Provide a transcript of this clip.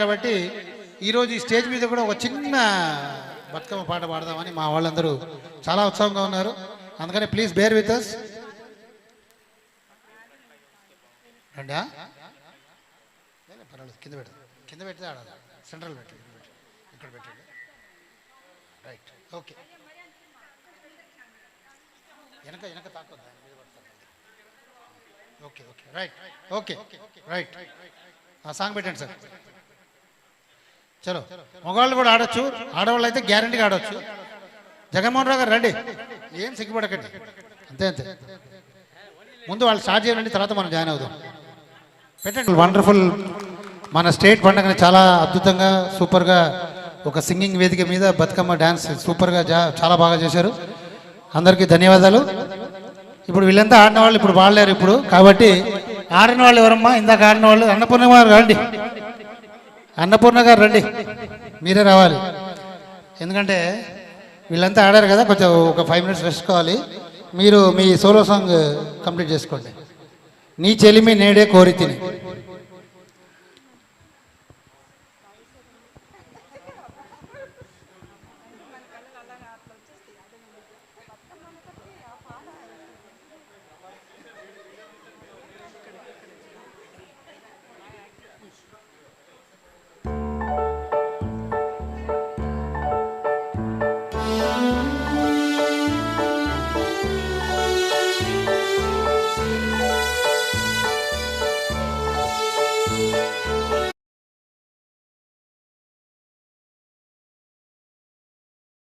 కాబట్టి ఈరోజు ఈ స్టేజ్ మీద కూడా ఒక చిన్న బతుకమ్మ పాట పాడదామని మా వాళ్ళందరూ చాలా ఉత్సాహంగా ఉన్నారు. అందుకని ప్లీజ్ బేర్ విత్ us. రండా పర్వాలేదు, కింద పెడితే ఆడాలి, సెంట్రల్ పెట్టి ఇక్కడ పెట్టండి. Right, okay. వెనక తాకొద్దా? Okay okay right, okay right. ఆ సాంగ్ పెట్టండి సార్. చలో, మగవాళ్ళు కూడా ఆడొచ్చు, ఆడవాళ్ళు అయితే గ్యారంటీగా ఆడవచ్చు. జగన్మోహన్ రావు గారు రండి, ఏం సిగ్గుపడకండి, అంతే అంతే. ముందు వాళ్ళు స్టార్ట్ చేయండి, తర్వాత మనం జాయిన్ అవుదాం. పెట్టండి. వండర్ఫుల్, మన స్టేట్ పండుగని చాలా అద్భుతంగా సూపర్గా ఒక సింగింగ్ వేదిక మీద బతుకమ్మ డ్యాన్స్ సూపర్గా చాలా బాగా చేశారు. అందరికీ ధన్యవాదాలు. ఇప్పుడు వీళ్ళంతా ఆడిన వాళ్ళు ఇప్పుడు పాడలేరు ఇప్పుడు, కాబట్టి ఆడిన వాళ్ళు ఎవరమ్మా? ఇందాక ఆడిన వాళ్ళు అన్నపూర్ణ గారు రండి, అన్నపూర్ణ గారు రండి, మీరే రావాలి. ఎందుకంటే వీళ్ళంతా ఆడారు కదా, కొంచెం ఒక 5 minutes రెస్ట్ కావాలి. మీరు మీ సోలో సాంగ్ కంప్లీట్ చేసుకోండి. నీ చెలిమి నేడే కోరి తిని.